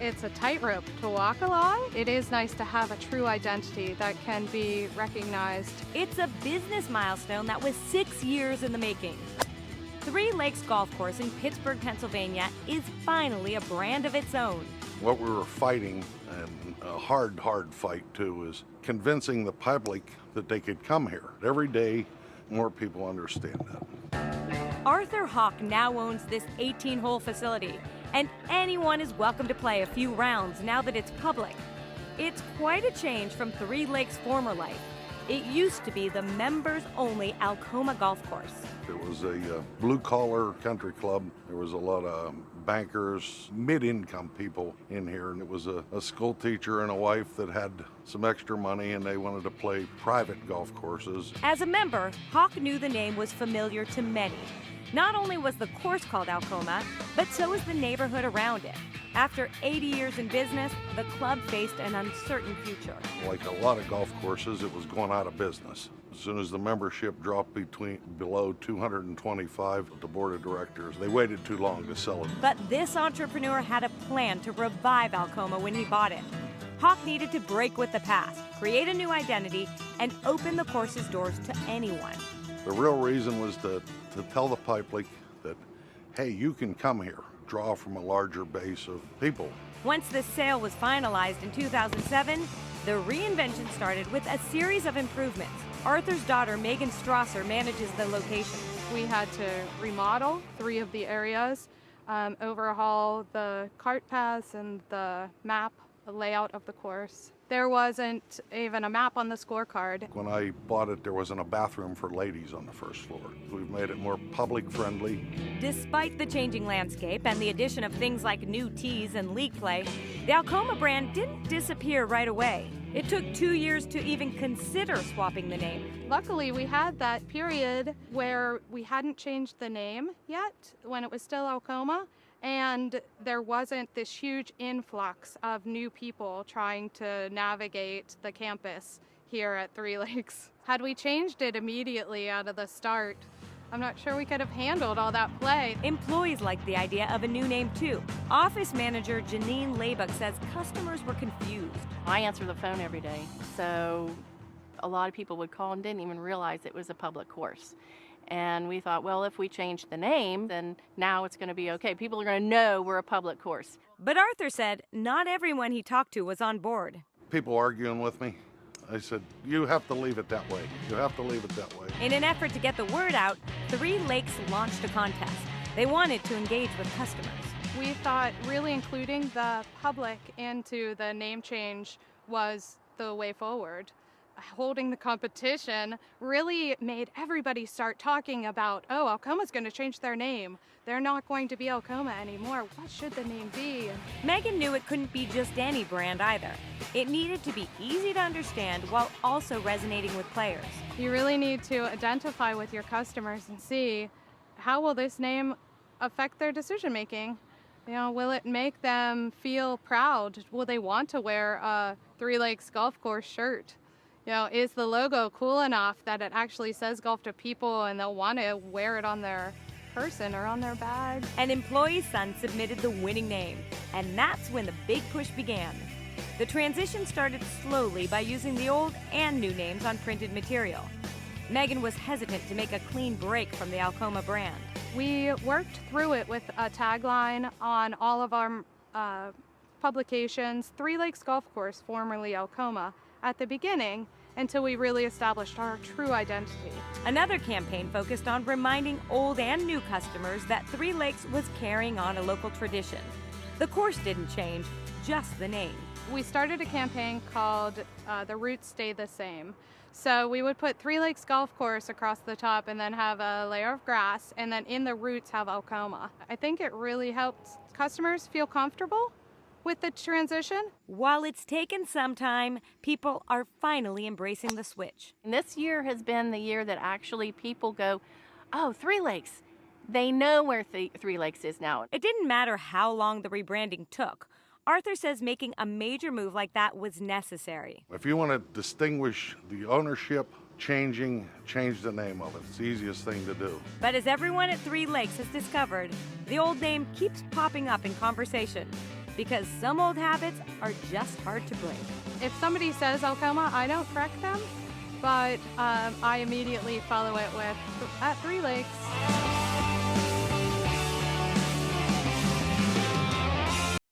It's a tightrope to walk along. It is nice to have a true identity that can be recognized. It's a business milestone that was 6 years in the making. Three Lakes Golf Course in Pittsburgh, Pennsylvania is finally a brand of its own. What we were fighting, and a hard fight too, is convincing the public that they could come here. Every day, more people understand that. Arthur Hawk now owns this 18-hole facility, and anyone is welcome to play a few rounds now that it's public. It's quite a change from Three Lakes' former life. It used to be the members-only Alcoma golf course. It was a blue-collar country club. There was a lot of bankers, mid-income people in here, and it was a school teacher and a wife that had some extra money, and they wanted to play private golf courses. As a member, Hawk knew the name was familiar to many. Not only was the course called Alcoma, but so was the neighborhood around it. After 80 years in business, the club faced an uncertain future. Like a lot of golf courses, it was going out of business. As soon as the membership dropped below 225, the board of directors, they waited too long to sell it. But this entrepreneur had a plan to revive Alcoma when he bought it. Hawk needed to break with the past, create a new identity, and open the course's doors to anyone. The real reason was to tell the public that, hey, you can come here, draw from a larger base of people. Once the sale was finalized in 2007, the reinvention started with a series of improvements. Arthur's daughter, Megan Strasser, manages the location. We had to remodel 3 of the areas, overhaul the cart paths and the map layout of the course. There wasn't even a map on the scorecard. When I bought it, there wasn't a bathroom for ladies on the first floor. We've made it more public friendly. Despite the changing landscape and the addition of things like new tees and league play, the Alcoma brand didn't disappear right away. It took 2 years to even consider swapping the name. Luckily, we had that period where we hadn't changed the name yet, when it was still Alcoma, and there wasn't this huge influx of new people trying to navigate the campus here at Three Lakes. Had we changed it immediately out of the start, I'm not sure we could have handled all that play. Employees liked the idea of a new name too. Office manager Janine Labuck says customers were confused. I answer the phone every day, so a lot of people would call and didn't even realize it was a public course. And we thought, well, if we change the name, then now it's going to be okay. People are going to know we're a public course. But Arthur said not everyone he talked to was on board. People arguing with me. I said, you have to leave it that way. You have to leave it that way. In an effort to get the word out, Three Lakes launched a contest. They wanted to engage with customers. We thought really including the public into the name change was the way forward. Holding the competition really made everybody start talking about, oh, Alcoma's going to change their name. They're not going to be Alcoma anymore. What should the name be? Megan knew it couldn't be just any brand either. It needed to be easy to understand while also resonating with players. You really need to identify with your customers and see how will this name affect their decision making. You know, will it make them feel proud? Will they want to wear a Three Lakes Golf Course shirt? You know, is the logo cool enough that it actually says golf to people and they'll want to wear it on their person or on their badge? An employee's son submitted the winning name, and that's when the big push began. The transition started slowly by using the old and new names on printed material. Megan was hesitant to make a clean break from the Alcoma brand. We worked through it with a tagline on all of our publications, Three Lakes Golf Course, formerly Alcoma, at the beginning, until we really established our true identity. Another campaign focused on reminding old and new customers that Three Lakes was carrying on a local tradition. The course didn't change, just the name. We started a campaign called The Roots Stay the Same. So we would put Three Lakes Golf Course across the top and then have a layer of grass, and then in the roots have Alcoma. I think it really helped customers feel comfortable with the transition. While it's taken some time, people are finally embracing the switch. And this year has been the year that actually people go, oh, Three Lakes. They know where Three Lakes is now. It didn't matter how long the rebranding took. Arthur says making a major move like that was necessary. If you want to distinguish the ownership, change the name of it. It's the easiest thing to do. But as everyone at Three Lakes has discovered, the old name keeps popping up in conversation. because some old habits are just hard to break. If somebody says Alcoma, I don't correct them, but I immediately follow it with at Three Lakes.